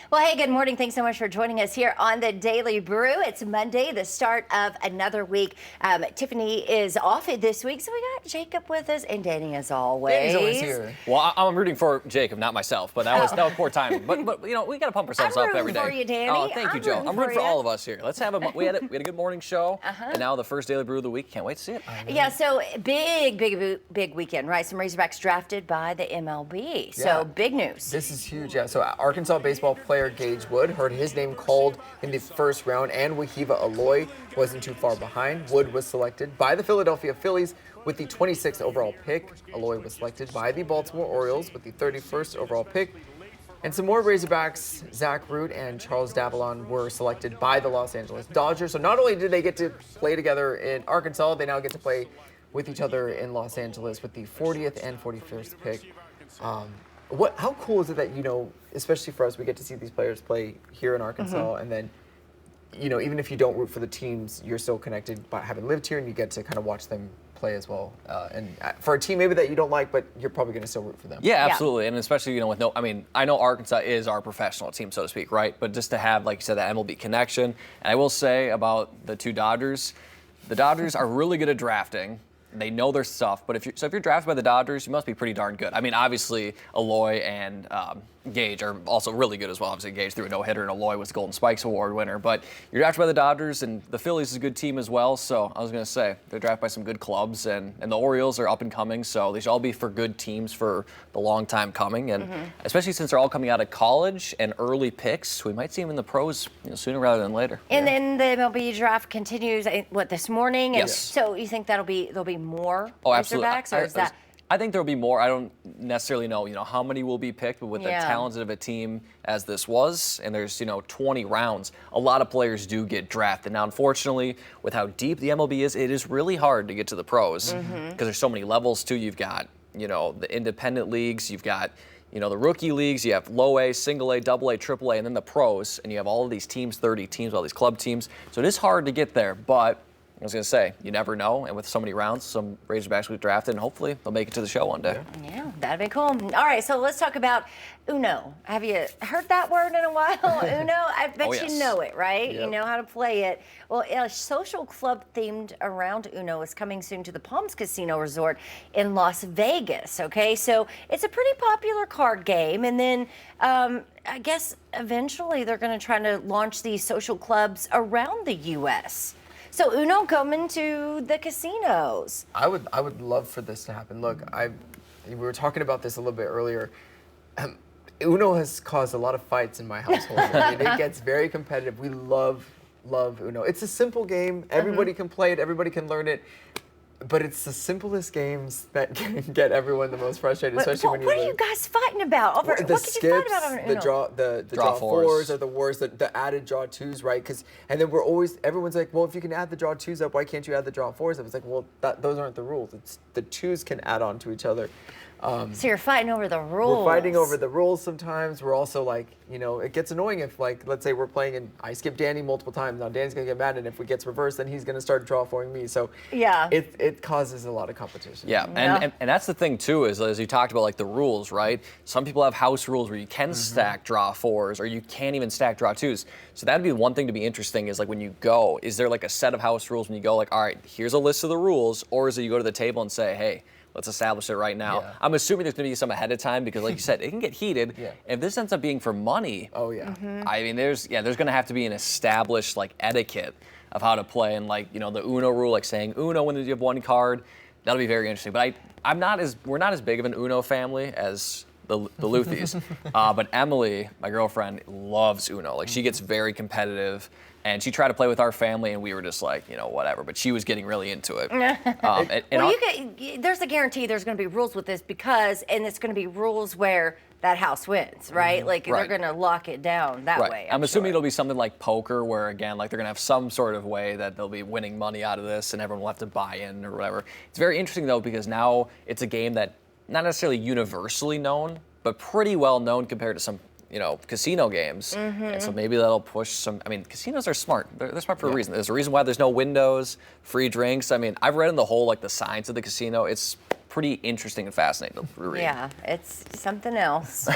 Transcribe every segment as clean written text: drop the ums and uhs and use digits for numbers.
Well, hey, good morning. Thanks so much for joining us here on the Daily Brew. It's Monday, the start of another week. Tiffany is off this week, so we got Jacob with us and Danny as always. Danny's always here. Well, I'm rooting for Jacob, not myself, but that was poor timing. But you know, we got to pump ourselves up every day. I'm rooting for you, Danny. Oh, thank you, Joe. I'm rooting for all of us here. Let's have we had a good morning show, and now the first Daily Brew of the week. Can't wait to see it. Yeah, so big weekend, right? Some Razorbacks drafted by the MLB. So big news. This is huge. Yeah. So Arkansas baseball player Gage Wood heard his name called in the first round, and Wahiva Aloy wasn't too far behind. Wood was selected by the Philadelphia Phillies with the 26th overall pick. Aloy was selected by the Baltimore Orioles with the 31st overall pick. And some more Razorbacks, Zach Root and Charles Davalon, were selected by the Los Angeles Dodgers. So not only did they get to play together in Arkansas, they now get to play with each other in Los Angeles with the 40th and 41st pick. How cool is it that, especially for us, we get to see these players play here in Arkansas, and then, even if you don't root for the teams, you're still connected by having lived here, and you get to kind of watch them play as well. And for a team maybe that you don't like, but you're probably going to still root for them. Yeah, absolutely. And especially, I know Arkansas is our professional team, so to speak, right? But just to have, like you said, that MLB connection. And I will say about the two Dodgers, the Dodgers are really good at drafting. They know their stuff, but if you're drafted by the Dodgers, you must be pretty darn good. I mean, obviously, Aloy and Gage are also really good as well. Obviously, Gage threw a no-hitter, and Aloy was the Golden Spikes Award winner. But you're drafted by the Dodgers, and the Phillies is a good team as well. So I was going to say, they're drafted by some good clubs, and the Orioles are up and coming. So they should all be for good teams for the long time coming. And especially since they're all coming out of college and early picks, we might see them in the pros sooner rather than later. And then the MLB draft continues, this morning? Yes. So you think there'll be more absolutely. Razorbacks, or is that... I think there'll be more. I don't necessarily know, how many will be picked, but with the talented of a team as this was, and there's, 20 rounds, a lot of players do get drafted. Now, unfortunately, with how deep the MLB is, it is really hard to get to the pros because there's so many levels too. You've got, the independent leagues, you've got, the rookie leagues, you have low A, single A, double A, triple A, and then the pros, and you have all of these teams, 30 teams, all these club teams. So it is hard to get there, but I was going to say, you never know, and with so many rounds, some Razorbacks we've drafted, and hopefully they'll make it to the show one day. Yeah, that'd be cool. All right, so let's talk about Uno. Have you heard that word in a while? Uno? I bet you know it, right? Yep. You know how to play it. Well, a social club themed around Uno is coming soon to the Palms Casino Resort in Las Vegas, okay? So it's a pretty popular card game, and then I guess eventually they're going to try to launch these social clubs around the U.S., So Uno coming to the casinos. I would love for this to happen. Look, we were talking about this a little bit earlier. Uno has caused a lot of fights in my household. I mean, it gets very competitive. We love Uno. It's a simple game. Everybody can play it. Everybody can learn it. But it's the simplest games that can get everyone the most frustrated, especially when you What are you guys fighting about? What could you fight about over Uno? The draw fours are the worst. The added draw twos, right? And then everyone's like, well, if you can add the draw twos up, why can't you add the draw fours up? It's like, well, those aren't the rules. It's the twos can add on to each other. So you're fighting over the rules. We're fighting over the rules sometimes. We're also like, it gets annoying if, like, let's say we're playing and I skip Danny multiple times. Now Danny's going to get mad, and if it gets reversed, then he's going to start draw foring me. So it causes a lot of competition. Yeah, and that's the thing, too, is as you talked about, like, the rules, right? Some people have house rules where you can stack draw fours, or you can't even stack draw twos. So that'd be one thing to be interesting is, like, when you go, is there, like, a set of house rules when you go, like, all right, here's a list of the rules, or is it you go to the table and say, hey, let's establish it right now. Yeah. I'm assuming there's going to be some ahead of time because, like you said, it can get heated. Yeah. If this ends up being for money, I mean, there's going to have to be an established, like, etiquette of how to play. And, like, the Uno rule, like saying Uno when you have one card, that'll be very interesting. But we're not as big of an Uno family as the Luthies. But Emily, my girlfriend, loves Uno. Like, she gets very competitive. And she tried to play with our family, and we were just like, whatever. But she was getting really into it. There's a guarantee there's going to be rules with this and it's going to be rules where that house wins, right? They're going to lock it down that way. I'm assuming it'll be something like poker, where again, like they're going to have some sort of way that they'll be winning money out of this, and everyone will have to buy in or whatever. It's very interesting though, because now it's a game that not necessarily universally known, but pretty well known compared to some casino games. And so maybe that'll push some. I mean, casinos are smart. They're smart for a reason. There's a reason why there's no windows, free drinks. I mean, I've read in the whole, like, the science of the casino. It's pretty interesting and fascinating to read. Yeah, it's something else.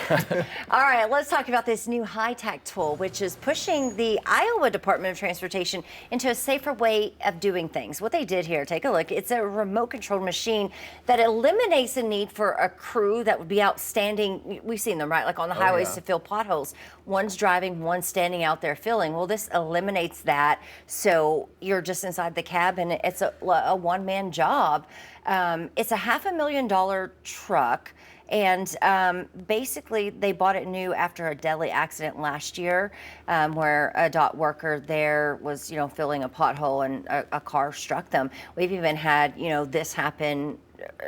All right, let's talk about this new high-tech tool, which is pushing the Iowa Department of Transportation into a safer way of doing things. What they did here, take a look. It's a remote-controlled machine that eliminates the need for a crew that would be out standing. We've seen them, right? Like on the highways to fill potholes. One's driving, one's standing out there filling. Well, this eliminates that. So you're just inside the cab, and it's a one-man job. It's a $500,000 truck, and basically they bought it new after a deadly accident last year, where a dock worker there was, filling a pothole and a car struck them. We've even had, this happen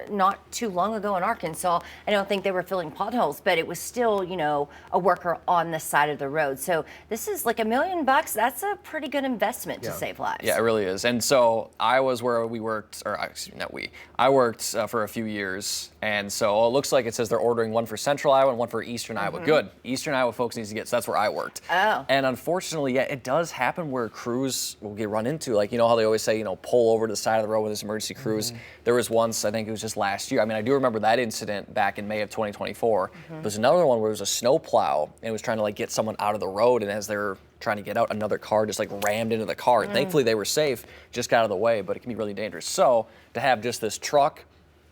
not too long ago in Arkansas. I don't think they were filling potholes, but it was still, a worker on the side of the road. So this is like $1 million. That's a pretty good investment to save lives. Yeah, it really is. And so I was where we worked, or excuse me, not we. I worked for a few years, and so it looks like it says they're ordering one for Central Iowa and one for Eastern Iowa. Good. Eastern Iowa folks need to get, so that's where I worked. Oh. And unfortunately, yeah, it does happen where crews will get run into. Like, how they always say, pull over to the side of the road with this emergency crews. There was once, I think it was just last year. I mean, I do remember that incident back in May of 2024. There's another one where it was a snow plow and it was trying to get someone out of the road, and as they're trying to get out, another car just rammed into the car. And thankfully they were safe, just got out of the way, but it can be really dangerous. So to have just this truck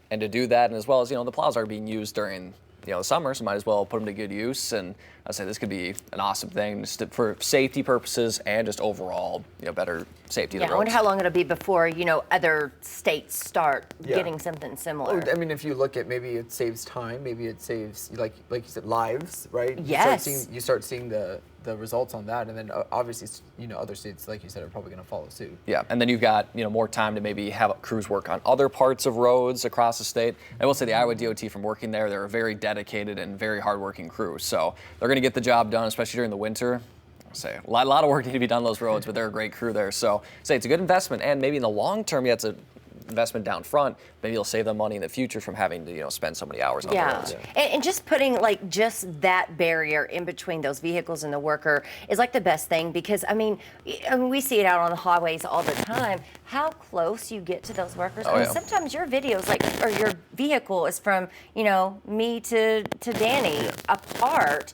and to do that, and as well as, the plows are being used during the summer, so might as well put them to good use. And I say this could be an awesome thing just for safety purposes and just overall, better safety of the roads. I wonder how long it'll be before, other states start getting something similar. I mean, if you look at, maybe it saves time, maybe it saves, like you said, lives, right? Yes. You start seeing the results on that, and then obviously, other states, like you said, are probably going to follow suit. Yeah, and then you've got, more time to maybe have crews work on other parts of roads across the state. I will say the Iowa DOT, from working there, they're a very dedicated and very hardworking crew. So they're going to get the job done, especially during the winter. Say a lot of work need to be done on those roads, but they're a great crew there. So say it's a good investment, and maybe in the long term, it's a investment down front. Maybe you'll save them money in the future from having to spend so many hours on the roads. And just putting just that barrier in between those vehicles and the worker is the best thing, because I mean we see it out on the highways all the time, how close you get to those workers. Sometimes your videos or your vehicle is from me to Danny apart.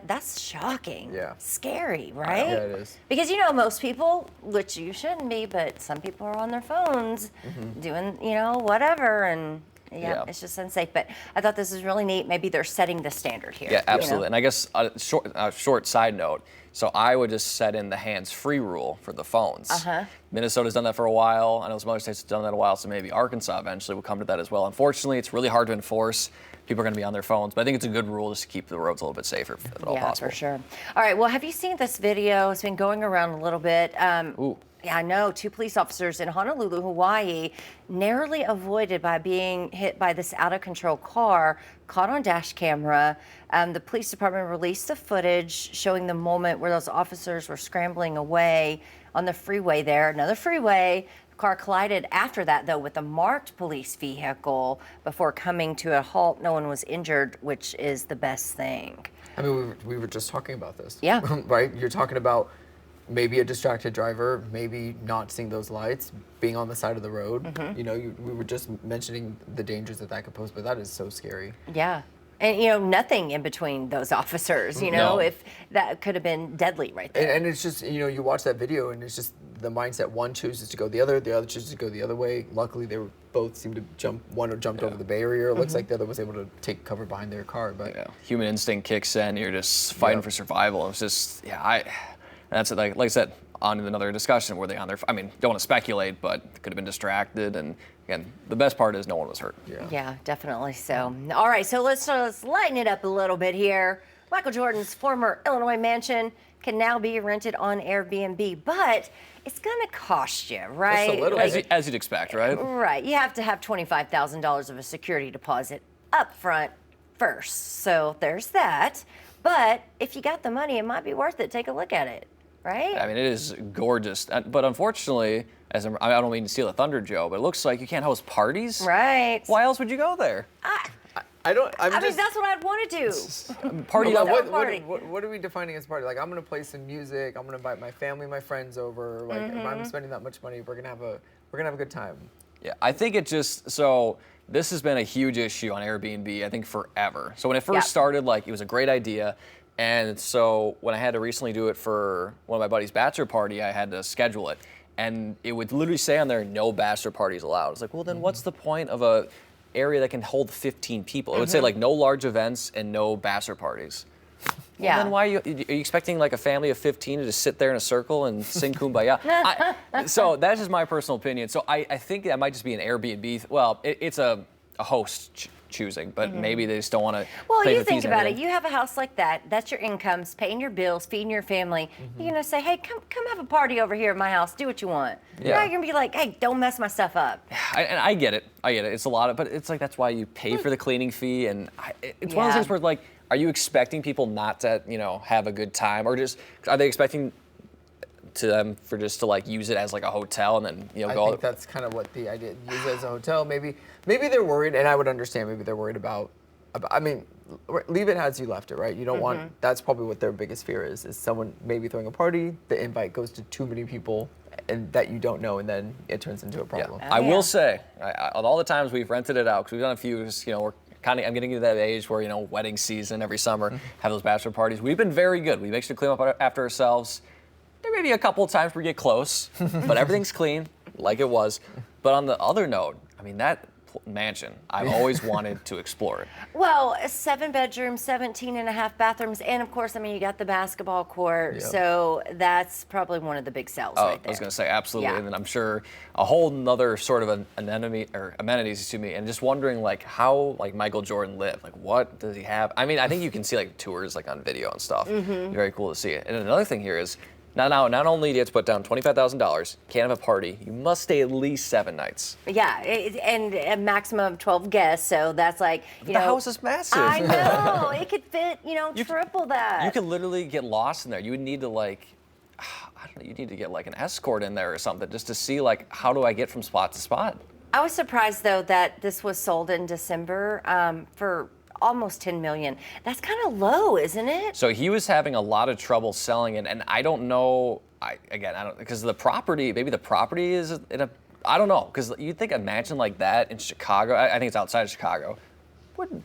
That's shocking. Scary, right? Yeah, it is. Because most people, which you shouldn't be, but some people are on their phones doing, whatever, and it's just unsafe. But I thought this was really neat. Maybe they're setting the standard here. Yeah, absolutely. And I guess a short side note. So Iowa just set in the hands-free rule for the phones. Minnesota's done that for a while. I know some other states have done that a while, so maybe Arkansas eventually will come to that as well. Unfortunately, it's really hard to enforce. People are going to be on their phones, but I think it's a good rule just to keep the roads a little bit safer if at all possible. Yeah, for sure. All right, well, have you seen this video? It's been going around a little bit. Yeah, I know. 2 police officers in Honolulu, Hawaii, narrowly avoided by being hit by this out-of-control car, caught on dash camera. The police department released the footage showing the moment where those officers were scrambling away on the freeway there. Another freeway. The car collided after that, though, with a marked police vehicle before coming to a halt. No one was injured, which is the best thing. I mean, we were just talking about this. Yeah. Right? You're talking about maybe a distracted driver, maybe not seeing those lights, being on the side of the road. We were just mentioning the dangers that could pose, but that is so scary. Yeah. And, nothing in between those officers, if that could have been deadly right there. And it's just, you watch that video and it's just the mindset. One chooses to go the other chooses to go the other way. Luckily, they both seemed to jump. One jumped over the barrier. It looks like the other was able to take cover behind their car. But human instinct kicks in. You're just fighting for survival. It's just, that's it. Like I said, on another discussion, were they on their, don't want to speculate, but could have been distracted. And again, the best part is no one was hurt. Yeah, definitely so. All right, so let's lighten it up a little bit here. Michael Jordan's former Illinois mansion can now be rented on Airbnb, but it's going to cost you, right? Just a little bit. As you'd expect, right? Right. You have to have $25,000 of a security deposit up front first. So there's that. But if you got the money, it might be worth it. Take a look at it, right? I mean, it is gorgeous. But unfortunately, I don't mean to steal a thunder, Joe, but it looks like you can't host parties. Right. Why else would you go there? I mean, that's what I'd want to do. Party. What are we defining as party? Like, I'm gonna play some music. I'm gonna invite my family, my friends over. Like, if I'm spending that much money, we're gonna have a good time. Yeah, I think it just so this has been a huge issue on Airbnb, I think, forever. So when it first Yep. started, like, it was a great idea. And so when I had to recently do it for one of my buddy's bachelor party, I had to schedule it. And it would literally say on there, no bachelor parties allowed. It's like, well, then what's the point of a area that can hold 15 people? It would say, like, no large events and no bachelor parties. Yeah. Well, then why are you expecting like a family of 15 to just sit there in a circle and sing Kumbaya? So that's just my personal opinion. So I think that might just be an Airbnb. Well, it's a host choosing, but maybe they just don't want to. Well, pay you the think fees and about it. everything. You have a house like that. That's your incomes, paying your bills, feeding your family. You're gonna say, "Hey, come have a party over here at my house. Do what you want." You're Yeah. not gonna be like, "Hey, don't mess my stuff up." And I get it. It's a lot of, but it's like that's why you pay for the cleaning fee, and it's one of those Yeah. things where like, are you expecting people not to have a good time, or just are they expecting to them for just to like use it as like a hotel and then I go? think that's kind of what the idea. Use it as a hotel. Maybe they're worried, and I would understand. Maybe they're worried about. I mean, leave it as you left it, right? You don't want. That's probably what their biggest fear is someone maybe throwing a party. The invite goes to too many people, and that you don't know, and then it turns into a problem. I yeah. will say, of all the times we've rented it out, because we've done a few, we're I'm getting to that age where, wedding season every summer, have those bachelor parties. We've been very good. We make sure to clean up after ourselves. There may be a couple of times we get close, but everything's clean, like it was. But on the other note, I mean, that mansion, I've always wanted to explore it. Well, 7 bedrooms, 17 and a half bathrooms, and of course, I mean, you got the basketball court, Yep. so that's probably one of the big sells Oh, right there. I was going to say, absolutely. Yeah. And then I'm sure a whole nother sort of an amenities to me, and just wondering like how like Michael Jordan lived. Like, what does he have? I mean, I think you can see like tours like on video and stuff. Very cool to see it. And another thing here is, not only do you have to put down $25,000, can't have a party, you must stay at least 7 nights. Yeah, and a maximum of 12 guests, so that's like, The house is massive. I know, it could fit, triple that. You could literally get lost in there. You would need to like, I don't know, you need to get like an escort in there or something just to see like, how do I get from spot to spot? I was surprised, though, that this was sold in December for almost 10 million. That's kind of low, isn't it? So he was having a lot of trouble selling it, and I don't know. I don't, because the property, maybe the property is in a. I don't know, because you'd think a mansion like that in Chicago, I think it's outside of Chicago, would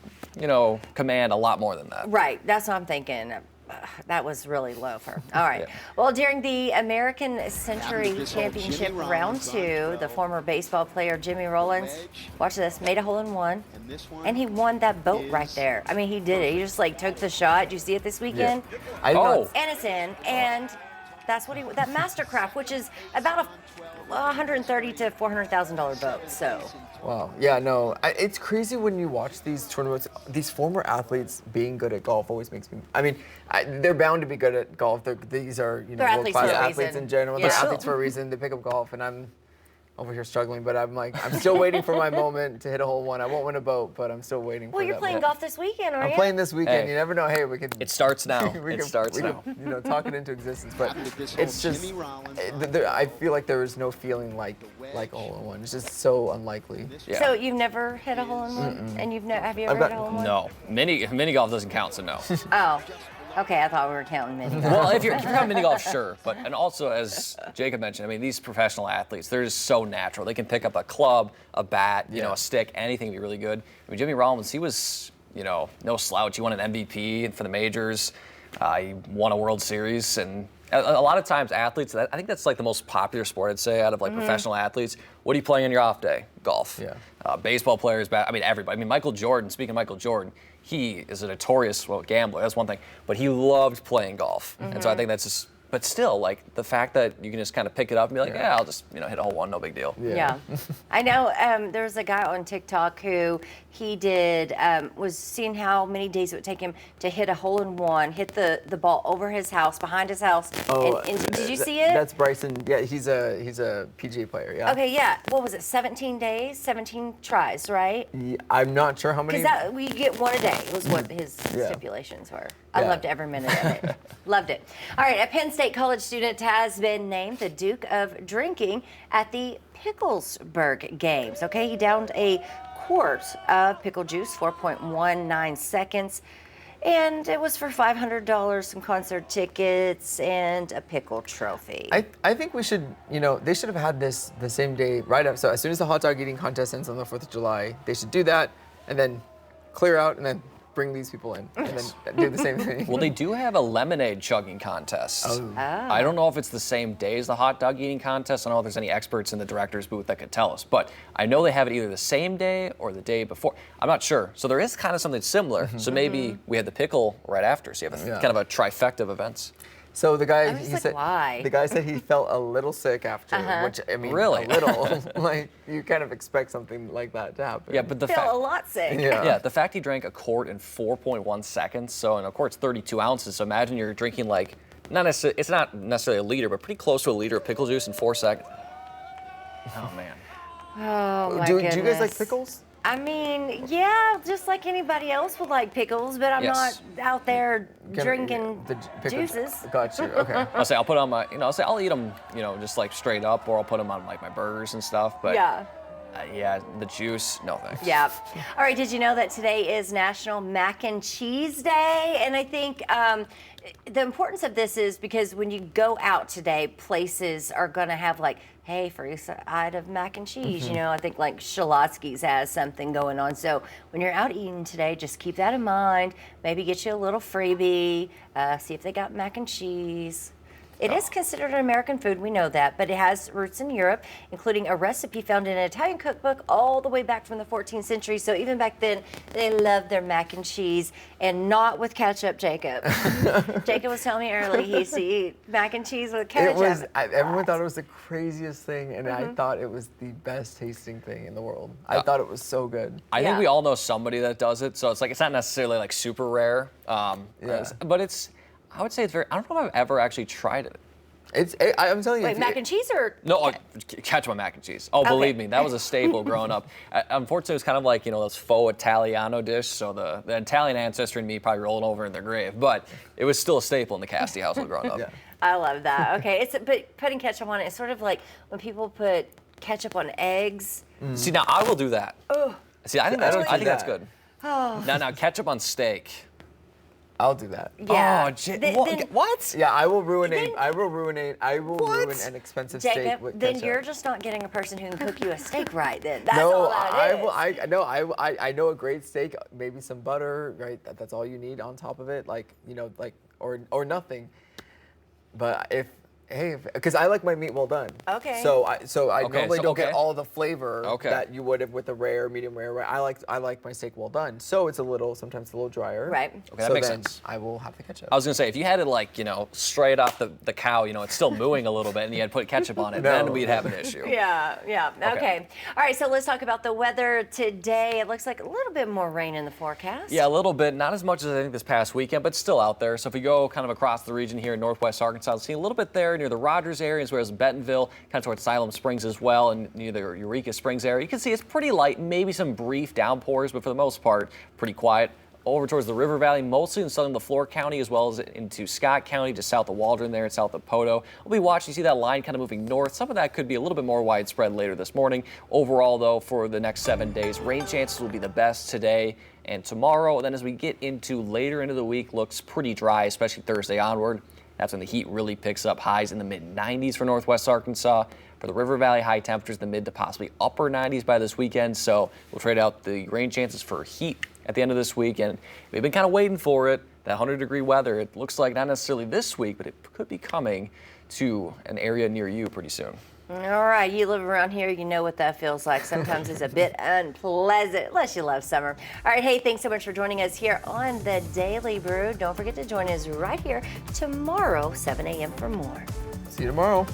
command a lot more than that. Right, that's what I'm thinking. That was really low for. All right. Yeah. Well, during the American Century Championship Round 2, the former baseball player Jimmy Rollins, watch this, made a hole-in-one, and he won that boat right there. I mean, he did it. He just like took the shot. Did you see it this weekend? I did not- And it's in, and that's what that Mastercraft, which is about a $130,000 to $400,000 boat. So. Wow. Yeah, no. It's crazy when you watch these tournaments. These former athletes being good at golf always makes me. I mean, they're bound to be good at golf. These are They're athletes world-class for a athletes reason. in general. Yeah. They're athletes for a reason. They pick up golf, and I'm over here struggling. But I'm still waiting for my moment to hit a hole in one. I won't win a boat, but I'm still waiting. Well, for you're that playing moment. golf this weekend, aren't I'm you? playing this weekend. Hey. You never know. Hey, we could. It starts now. we It could- starts we now. could, talk it into existence. But it's just. I feel like there is no feeling like a hole in one. It's just so unlikely. Yeah. So you've never hit a hole-in-one, and have you ever hit a hole-in-one? No, mini golf doesn't count, so no. Oh, okay. I thought we were counting mini. Well, if you're counting mini golf, sure. But and also, as Jacob mentioned, I mean, these professional athletes, they're just so natural. They can pick up a club, a bat, a stick, anything be really good. I mean, Jimmy Rollins, he was, no slouch. He won an MVP for the majors. He won a World Series, and a lot of times athletes, I think that's like the most popular sport, I'd say, out of like professional athletes. What are you playing on your off day? Golf. Yeah. Baseball players, I mean, everybody. I mean, Michael Jordan, speaking of Michael Jordan, he is a notorious gambler, that's one thing, but he loved playing golf. And so I think that's just, but still, like the fact that you can just kind of pick it up and be like, yeah, I'll just, hit a hole one, no big deal. Yeah. I know there's a guy on TikTok who he was seeing how many days it would take him to hit a hole-in-one, hit the ball over his house, behind his house. Oh, and did you see it? That's Bryson. Yeah, he's a PGA player. Yeah. Okay, yeah. What was it, 17 days, 17 tries, right? Yeah, I'm not sure how many. Because we get one a day was what his stipulations were. I Yeah. loved every minute of it. Loved it. All right, a Penn State college student has been named the Duke of Drinking at the Picklesburg Games. Okay, he downed a quart of pickle juice, 4.19 seconds. And it was for $500, some concert tickets, and a pickle trophy. I think we should, they should have had this the same day, right up. So as soon as the hot dog eating contest ends on the 4th of July, they should do that and then clear out and then bring these people in and then do the same thing. Well, they do have a lemonade chugging contest. Oh. I don't know if it's the same day as the hot dog eating contest. I don't know if there's any experts in the director's booth that could tell us, but I know they have it either the same day or the day before. I'm not sure. So there is kind of something similar. So maybe we had the pickle right after. So you have kind of a trifecta of events. So the guy, was like, why? The guy said he felt a little sick after, which I mean, Really? a little. Like you kind of expect something like that to happen. Yeah, but the Feel a fact, lot sick. Yeah. the fact he drank a quart in 4.1 seconds. So, and a quart's 32 ounces. So imagine you're drinking like it's not necessarily a liter, but pretty close to a liter of pickle juice in 4 seconds. Oh man. Oh my do goodness. you guys like pickles? I mean, yeah, just like anybody else would like pickles, but I'm Yes. not out there drinking the pickles. juices. Got you. Okay. I'll put on my, I'll eat them, just like straight up, or I'll put them on like my burgers and stuff. But Yeah. Yeah, the juice, no thanks. Yeah. All right, did you know that today is National Mac and Cheese Day? And I think the importance of this is because when you go out today, places are going to have like, hey, free side of mac and cheese. I think like Shalotsky's has something going on. So when you're out eating today, just keep that in mind. Maybe get you a little freebie. See if they got mac and cheese. It is considered an American food, we know that, but it has roots in Europe, including a recipe found in an Italian cookbook all the way back from the 14th century. So even back then, they loved their mac and cheese, and not with ketchup, Jacob. Jacob was telling me earlier he used to eat mac and cheese with ketchup. Everyone thought it was the craziest thing, and I thought it was the best tasting thing in the world. I thought it was so good. I think Yeah. we all know somebody that does it, so it's not necessarily like super rare, but I would say it's very. I don't know if I've ever actually tried it. I'm telling you. Wait, mac and cheese or? No, ketchup on mac and cheese. Oh, believe me, that was a staple growing up. Unfortunately, it was kind of like those faux Italiano dish. So the Italian ancestor and me probably rolling over in their grave, but it was still a staple in the Casti household growing up. Yeah. I love that. Okay, but putting ketchup on it, it's sort of like when people put ketchup on eggs. See, now I will do that. Oh. See, I think I don't that's do that's that. good. Oh. Now ketchup on steak. I'll do that. Yeah. Oh, what? Yeah, I will ruin What? an expensive steak Jacob, with then ketchup. you're just not getting a person who can cook you a steak right. Then that's No, all that is. I know a great steak, maybe some butter, right? That's all you need on top of it, or nothing. But because I like my meat well done. Okay. So I normally don't get okay. all the flavor Okay. that you would have with a rare, medium rare. Right? I like my steak well done. So it's sometimes a little drier. Right. Okay, that so makes then sense. I will have the ketchup. I was gonna say, if you had it straight off the cow, it's still mooing a little bit, and you had to put ketchup on it, then we'd have an issue. Yeah. Okay. All right, so let's talk about the weather today. It looks like a little bit more rain in the forecast. Yeah, a little bit, not as much as I think this past weekend, but still out there. So if we go kind of across the region here in northwest Arkansas, we'll see a little bit there near the Rogers area, as well as Bentonville, kind of towards Siloam Springs as well, and near the Eureka Springs area. You can see it's pretty light, maybe some brief downpours, but for the most part, pretty quiet. Over towards the River Valley, mostly in southern LaFleur County, as well as into Scott County, just south of Waldron there and south of Poto. We'll be watching, see that line kind of moving north. Some of that could be a little bit more widespread later this morning. Overall, though, for the next 7 days, rain chances will be the best today and tomorrow. And then as we get into later into the week, looks pretty dry, especially Thursday onward. That's when the heat really picks up, highs in the mid-90s for northwest Arkansas. For the River Valley, high temperatures in the mid to possibly upper 90s by this weekend. So we'll trade out the rain chances for heat at the end of this week. And we've been kind of waiting for it, that 100-degree weather. It looks like not necessarily this week, but it could be coming to an area near you pretty soon. All right, you live around here, you know what that feels like. Sometimes it's a bit unpleasant, unless you love summer. All right, hey, thanks so much for joining us here on the Daily Brew. Don't forget to join us right here tomorrow, 7 a.m. for more. See you tomorrow.